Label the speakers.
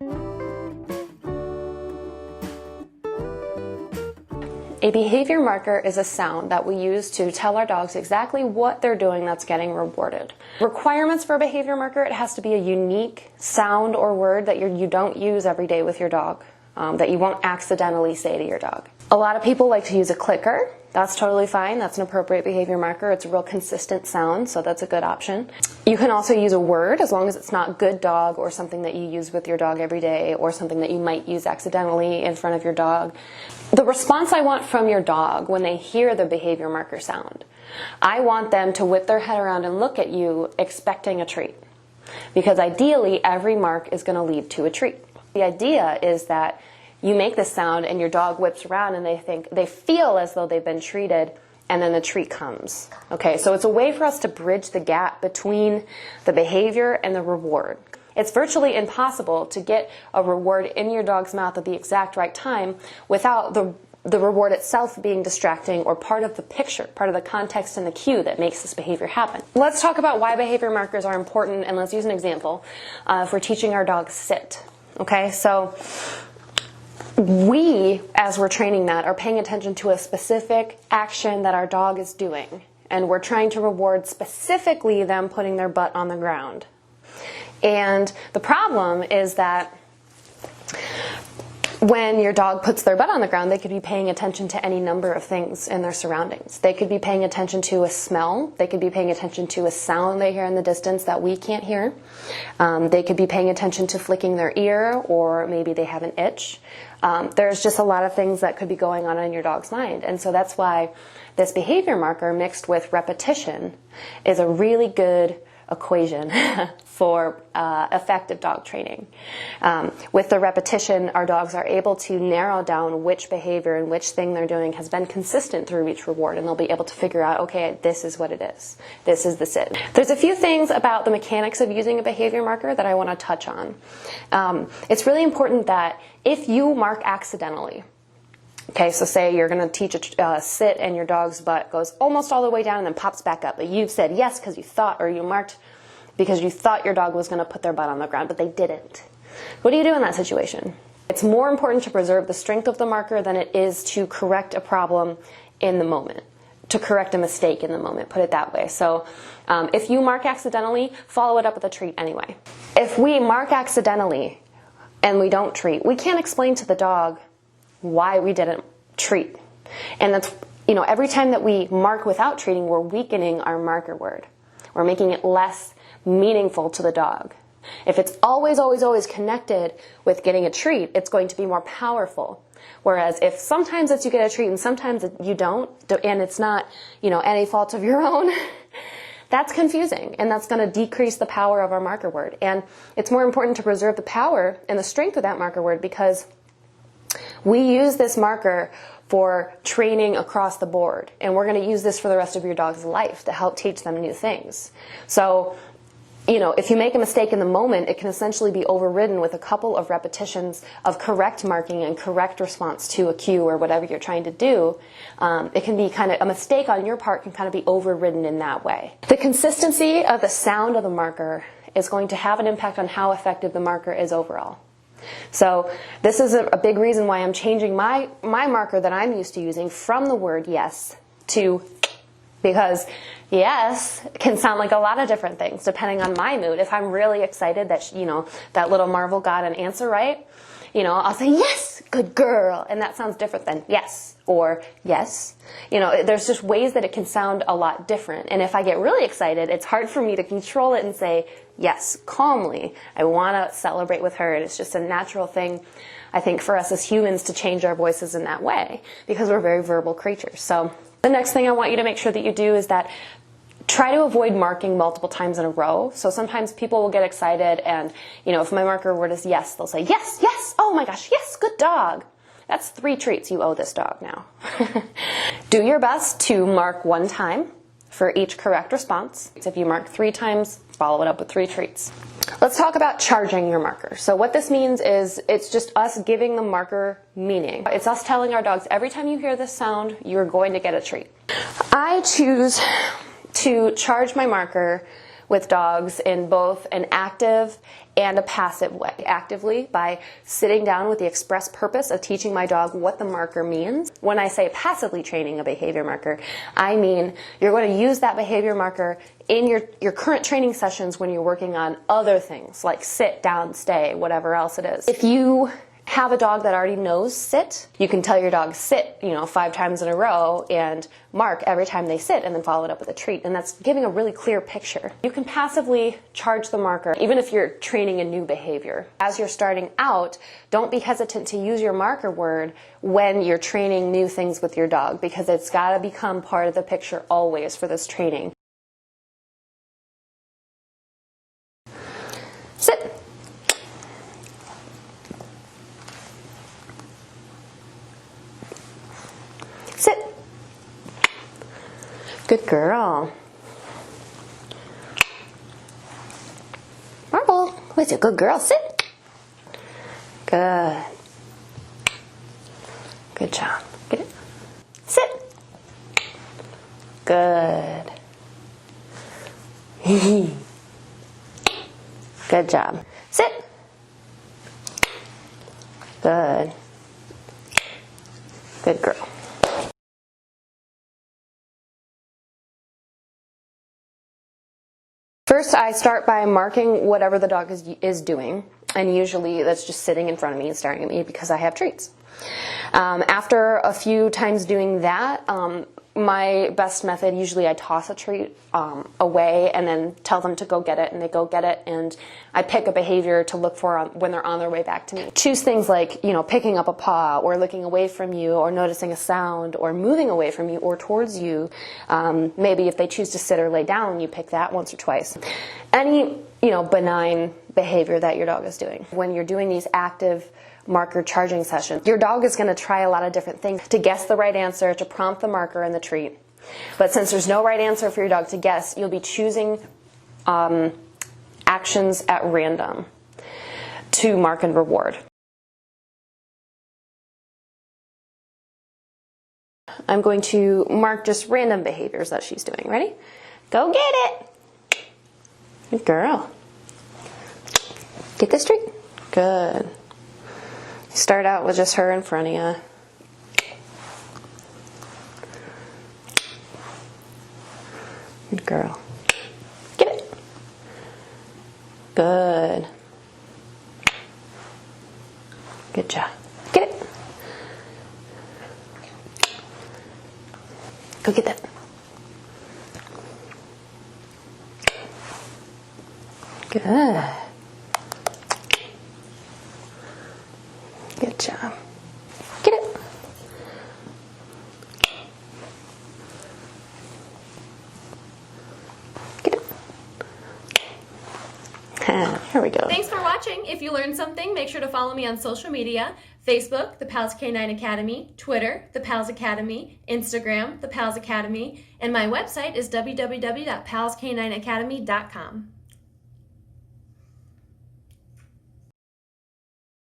Speaker 1: A behavior marker is a sound that we use to tell our dogs exactly what they're doing that's getting rewarded. Requirements for a behavior marker: it has to be a unique sound or word that you don't use every day with your dog, that you won't accidentally say to your dog. A lot of people like to use a clicker. That's totally fine. That's an appropriate behavior marker. It's a real consistent sound, so that's a good option. You can also use a word, as long as it's not good dog or something that you use with your dog every day, or something that you might use accidentally in front of your dog. The response I want from your dog when they hear the behavior marker sound, I want them to whip their head around and look at you expecting a treat. Because ideally, every mark is going to lead to a treat. The idea is that you make this sound and your dog whips around and they feel as though they've been treated, and then the treat comes. Okay, so it's a way for us to bridge the gap between the behavior and the reward. It's virtually impossible to get a reward in your dog's mouth at the exact right time without the reward itself being distracting or part of the picture, part of the context and the cue that makes this behavior happen. Let's talk about why behavior markers are important, and let's use an example. If we're teaching our dog sit. Okay, so we, as we're training that, are paying attention to a specific action that our dog is doing, and we're trying to reward specifically them putting their butt on the ground. And the problem is that when your dog puts their butt on the ground, they could be paying attention to any number of things in their surroundings. They could be paying attention to a smell. They could be paying attention to a sound they hear in the distance that we can't hear. They could be paying attention to flicking their ear, or maybe they have an itch. There's just a lot of things that could be going on in your dog's mind. And so that's why this behavior marker mixed with repetition is a really good equation for effective dog training. With the repetition, our dogs are able to narrow down which behavior and which thing they're doing has been consistent through each reward, and they'll be able to figure out, okay, this is what it is. This is the sit. There's a few things about the mechanics of using a behavior marker that I want to touch on. It's really important that if you mark accidentally, okay, so say you're going to teach a sit and your dog's butt goes almost all the way down and then pops back up. But you've said yes because you thought, or you marked because you thought your dog was going to put their butt on the ground, but they didn't. What do you do in that situation? It's more important to preserve the strength of the marker than it is to correct a problem in the moment, to correct a mistake in the moment, put it that way. So if you mark accidentally, follow it up with a treat anyway. If we mark accidentally and we don't treat, we can't explain to the dog why we didn't treat. And that's, every time that we mark without treating, we're weakening our marker word. We're making it less meaningful to the dog. If it's always, always, always connected with getting a treat, it's going to be more powerful. Whereas if sometimes it's you get a treat and sometimes you don't, and it's not, any fault of your own, that's confusing, and that's going to decrease the power of our marker word. And it's more important to preserve the power and the strength of that marker word, because we use this marker for training across the board, and we're going to use this for the rest of your dog's life to help teach them new things. So, if you make a mistake in the moment, it can essentially be overridden with a couple of repetitions of correct marking and correct response to a cue or whatever you're trying to do. It can be kind of a mistake on your part can kind of be overridden in that way. The consistency of the sound of the marker is going to have an impact on how effective the marker is overall. So this is a big reason why I'm changing my marker that I'm used to using from the word yes to, because yes can sound like a lot of different things depending on my mood. If I'm really excited that, that little Marvel got an answer right, I'll say, yes, good girl. And that sounds different than yes or yes. There's just ways that it can sound a lot different. And if I get really excited, it's hard for me to control it and say, yes, calmly. I want to celebrate with her. And it's just a natural thing, I think, for us as humans to change our voices in that way, because we're very verbal creatures. So the next thing I want you to make sure that you do is that try to avoid marking multiple times in a row. So sometimes people will get excited and, if my marker word is yes, they'll say, yes, yes, oh my gosh, yes, good dog. That's 3 treats you owe this dog now. Do your best to mark 1 time for each correct response. If you mark 3 times, follow it up with 3 treats. Let's talk about charging your marker. So what this means is it's just us giving the marker meaning. It's us telling our dogs, every time you hear this sound, you're going to get a treat. I choose to charge my marker with dogs in both an active and a passive way. Actively, by sitting down with the express purpose of teaching my dog what the marker means. When I say passively training a behavior marker, I mean you're going to use that behavior marker in your current training sessions when you're working on other things like sit, down, stay, whatever else it is. If you have a dog that already knows sit, you can tell your dog sit, 5 times in a row and mark every time they sit and then follow it up with a treat. And that's giving a really clear picture. You can passively charge the marker even if you're training a new behavior. As you're starting out, don't be hesitant to use your marker word when you're training new things with your dog, because it's got to become part of the picture always for this training. Sit. Sit. Good girl. Marble, who's a good girl? Sit. Good. Good job. Get it? Sit. Good. Good job. Sit. Good. Good girl. First, I start by marking whatever the dog is doing, and usually that's just sitting in front of me and staring at me because I have treats. After a few times doing that, my best method, usually I toss a treat away and then tell them to go get it, and they go get it, and I pick a behavior to look for when they're on their way back to me. Choose things like, picking up a paw, or looking away from you, or noticing a sound, or moving away from you or towards you. Maybe if they choose to sit or lay down, you pick that once or twice. Any, benign behavior that your dog is doing. When you're doing these active marker charging sessions, your dog is going to try a lot of different things to guess the right answer, to prompt the marker and the treat. But since there's no right answer for your dog to guess, you'll be choosing actions at random to mark and reward. I'm going to mark just random behaviors that she's doing. Ready? Go get it. Good girl. Get this treat. Good. Start out with just her in front of you. Good girl. Get it. Good. Good job. Get it. Go get that. Good. Good job. Get it. Get it. Here we go.
Speaker 2: Thanks for watching. If you learned something, make sure to follow me on social media. Facebook, The Pals K9 Academy, Twitter, The Pals Academy, Instagram, The Pals Academy, and my website is www.palsk9academy.com.